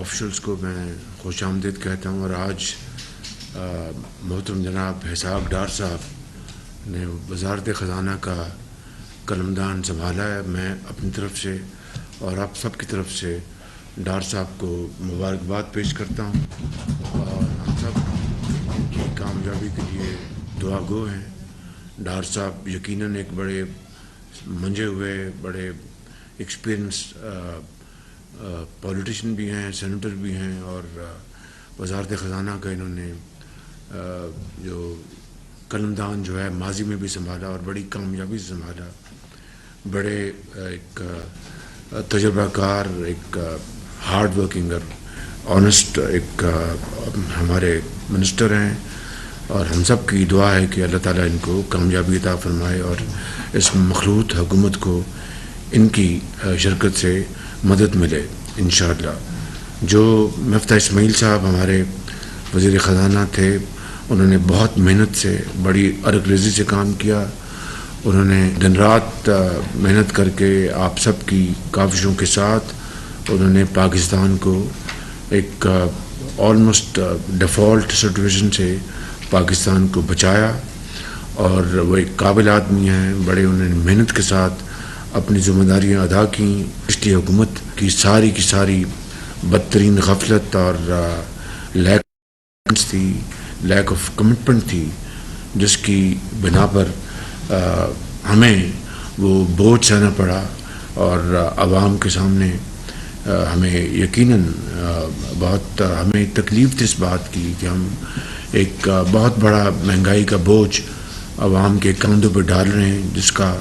Officials کو میں خوش آمدید کہتا ہوں. اور آج محترم جناب اسحاق ڈار صاحب نے وزارت خزانہ کا قلمدان سنبھالا ہے. میں اپنی طرف سے اور آپ سب کی طرف سے ڈار صاحب کو مبارکباد پیش کرتا ہوں اور ہم سب ان کی کامیابی کے لیے دعا گو ہیں. ڈار صاحب یقیناً ایک بڑے منجے ہوئے بڑے ایکسپیرئنس پولیٹیشین بھی ہیں, سینیٹر بھی ہیں, اور وزارت خزانہ کا انہوں نے جو قلمدان جو ہے ماضی میں بھی سنبھالا اور بڑی کامیابی سے سنبھالا. بڑے ایک تجربہ کار, ایک ہارڈ ورکنگ اور آنیسٹ ایک ہمارے منسٹر ہیں, اور ہم سب کی دعا ہے کہ اللہ تعالیٰ ان کو کامیابی عطا فرمائے اور اس مخلوط حکومت کو ان کی شرکت سے مدد ملے انشاءاللہ. جو مفتہ اسماعیل صاحب ہمارے وزیر خزانہ تھے, انہوں نے بہت محنت سے بڑی عرق ریزی سے کام کیا. انہوں نے دن رات محنت کر کے آپ سب کی کاوشوں کے ساتھ انہوں نے پاکستان کو ایک آلموسٹ ڈیفالٹ سچویشن سے پاکستان کو بچایا, اور وہ ایک قابل آدمی ہیں. بڑے انہوں نے محنت کے ساتھ اپنی ذمہ داریاں ادا کیں. پچھلی حکومت کی ساری بدترین غفلت اور لیک آف کمٹمنٹ تھی, جس کی بنا پر ہمیں وہ بوجھ سہنا پڑا, اور عوام کے سامنے ہمیں یقیناً بہت ہمیں تکلیف تھی اس بات کی کہ ہم ایک بہت بڑا مہنگائی کا بوجھ عوام کے کندھوں پہ ڈال رہے ہیں, جس کا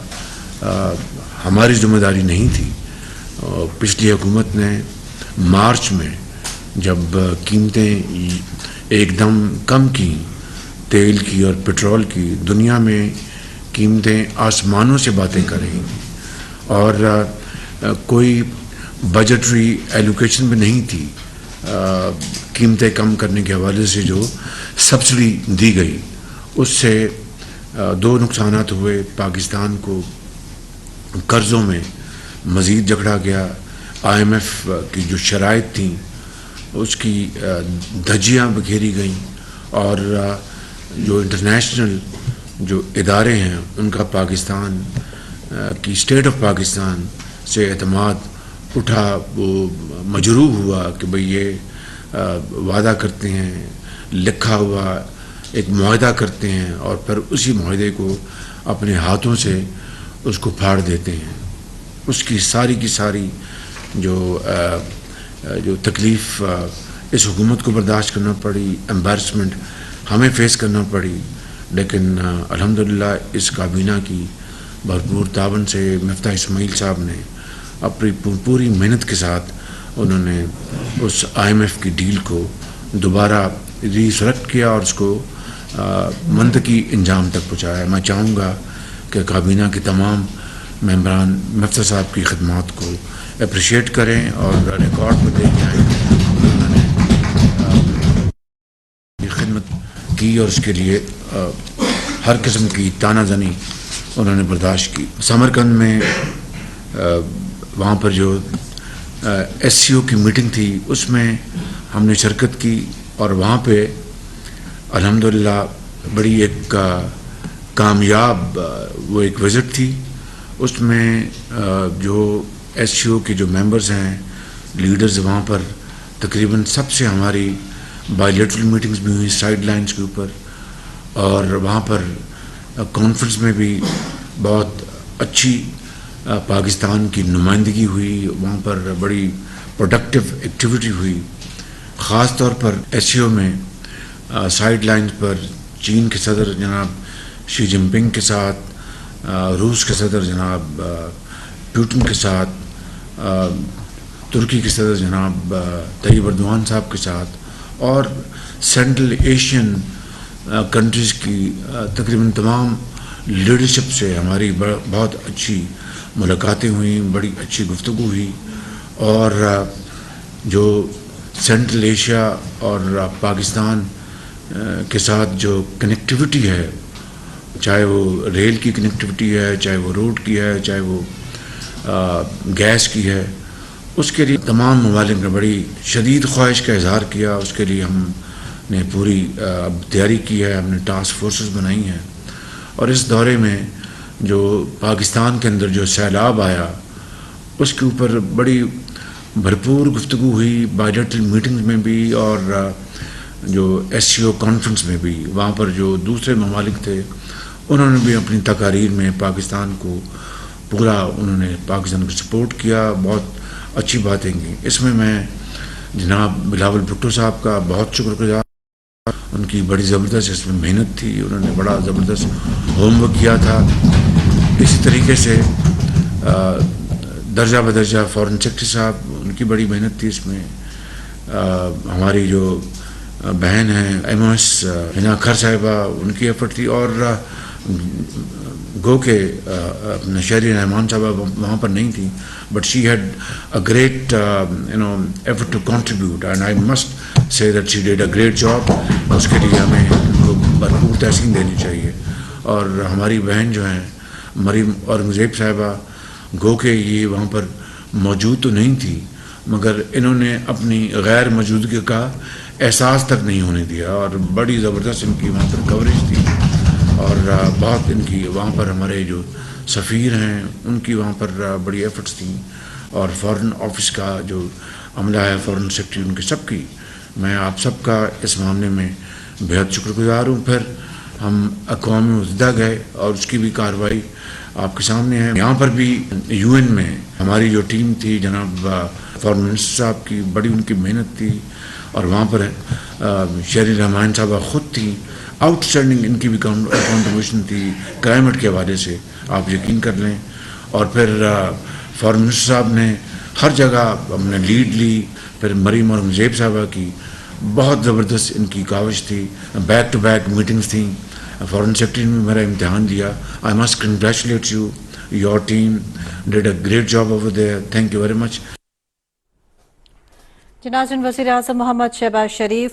ہماری ذمہ داری نہیں تھی. پچھلی حکومت نے مارچ میں جب قیمتیں ایک دم کم کی, تیل کی اور پٹرول کی, دنیا میں قیمتیں آسمانوں سے باتیں کر رہی تھیں, اور کوئی بجٹری ایلوکیشن بھی نہیں تھی قیمتیں کم کرنے کے حوالے سے جو سبسڈی دی گئی. اس سے دو نقصانات ہوئے. پاکستان کو قرضوں میں مزید جکڑا گیا. IMF کی جو شرائط تھیں اس کی دھجیاں بکھیری گئیں, اور جو انٹرنیشنل جو ادارے ہیں ان کا پاکستان کی اسٹیٹ آف پاکستان سے اعتماد اٹھا. وہ مجروح ہوا کہ بھئی یہ وعدہ کرتے ہیں, لکھا ہوا ایک معاہدہ کرتے ہیں, اور پھر اسی معاہدے کو اپنے ہاتھوں سے اس کو پھاڑ دیتے ہیں. اس کی ساری جو تکلیف اس حکومت کو برداشت کرنا پڑی, ایمبیرسمنٹ ہمیں فیس کرنا پڑی. لیکن الحمدللہ اس کابینہ کی بھرپور تعاون سے مفتہ اسماعیل صاحب نے اپنی پوری محنت کے ساتھ انہوں نے اس IMF کی ڈیل کو دوبارہ ریسلیکٹ کیا اور اس کو منطقی انجام تک پہنچایا. میں چاہوں گا کہ کابینہ کے تمام ممبران مفتہ صاحب کی خدمات کو اپریشیٹ کریں اور ریکارڈ میں دیکھ جائیں. انہوں نے خدمت کی اور اس کے لیے ہر قسم کی تانہ زنی انہوں نے برداشت کی. سمرقند میں وہاں پر جو SCO کی میٹنگ تھی اس میں ہم نے شرکت کی, اور وہاں پہ الحمدللہ بڑی ایک کامیاب وہ ایک وزٹ تھی. اس میں جو SCO کے جو ممبرز ہیں, لیڈرز, وہاں پر تقریباً سب سے ہماری بائی لیٹرل میٹنگز بھی ہوئی سائیڈ لائنز کے اوپر, اور وہاں پر کانفرنس میں بھی بہت اچھی پاکستان کی نمائندگی ہوئی. وہاں پر بڑی پروڈکٹیو ایکٹیویٹی ہوئی. خاص طور پر SCO میں سائیڈ لائنز پر چین کے صدر جناب شی جن پنگ کے ساتھ, روس کے صدر جناب پیوٹن کے ساتھ, ترکی کے صدر جناب طیب اردوان صاحب کے ساتھ, اور سینٹرل ایشین کنٹریز کی تقریباً تمام لیڈرشپ سے ہماری بہت اچھی ملاقاتیں ہوئیں, بڑی اچھی گفتگو ہوئی. اور جو سینٹرل ایشیا اور پاکستان کے ساتھ جو کنیکٹیوٹی ہے, چاہے وہ ریل کی کنیکٹیوٹی ہے, چاہے وہ روڈ کی ہے, چاہے وہ گیس کی ہے, اس کے لیے تمام ممالک نے بڑی شدید خواہش کا اظہار کیا. اس کے لیے ہم نے پوری اب تیاری کی ہے. ہم نے ٹاسک فورسز بنائی ہیں. اور اس دورے میں جو پاکستان کے اندر جو سیلاب آیا اس کے اوپر بڑی بھرپور گفتگو ہوئی، بائیلیٹرل میٹنگز میں بھی اور جو ایس سی او کانفرنس میں بھی. وہاں پر جو دوسرے ممالک تھے انہوں نے بھی اپنی تقاریر میں پاکستان کو پورا انہوں نے پاکستان کو سپورٹ کیا، بہت اچھی باتیں کی. اس میں میں جناب بلاول بھٹو صاحب کا بہت شکر گزار. ان کی بڑی زبردست اس میں محنت تھی، انہوں نے بڑا زبردست ہوم ورک کیا تھا. اسی طریقے سے درجہ بدرجہ فارن سیکرٹری صاحب، ان کی بڑی محنت تھی اس میں. ہماری جو بہن ہیں ایم او ایس ہنا کھر صاحبہ، ان کی ایفرٹ تھی. اور گو کہ شہری رحمان صاحبہ وہاں پر نہیں تھی، but she had a great effort to contribute and I must say that she did a great job. اس کے لیے ہمیں ان کو بھرپور تحسین دینی چاہیے. اور ہماری بہن جو ہیں مریم اور مزیب صاحبہ، گو کہ یہ وہاں پر موجود تو نہیں تھی مگر انہوں نے اپنی غیر موجودگی کا احساس تک نہیں ہونے دیا، اور بڑی زبردست ان کی وہاں پر کوریج تھی. اور بہت ان کی وہاں پر ہمارے جو سفیر ہیں ان کی وہاں پر بڑی ایفرٹس تھیں. اور فارن آفس کا جو عملہ ہے، فارن سیکرٹری، ان کی سب کی میں آپ سب کا اس معاملے میں بہت شکر گزار ہوں. پھر ہم اقوام متحدہ گئے اور اس کی بھی کارروائی آپ کے سامنے ہے. یہاں پر بھی یو این میں ہماری جو ٹیم تھی، جناب فارن منسٹر صاحب کی بڑی ان کی محنت تھی. اور وہاں پر شہری رحمان صاحبہ خود تھیں. آؤٹ اسٹینڈنگ ان کی بھی کنٹریبیوشن تھی کلائمیٹ کے حوالے سے، آپ یقین کر لیں. اور پھر فارن منسٹر صاحب نے ہر جگہ ہم نے لیڈ لی. پھر مریم اور مزیب صاحبہ کی بہت زبردست ان کی کاوش تھی. بیک ٹو بیک میٹنگز تھیں. فارن سیکرٹری نے میرا امتحان دیا. I must congratulate you, your team dead a great job over there. Thank you very much. ناظرین، وزیر اعظم محمد شہباز شریف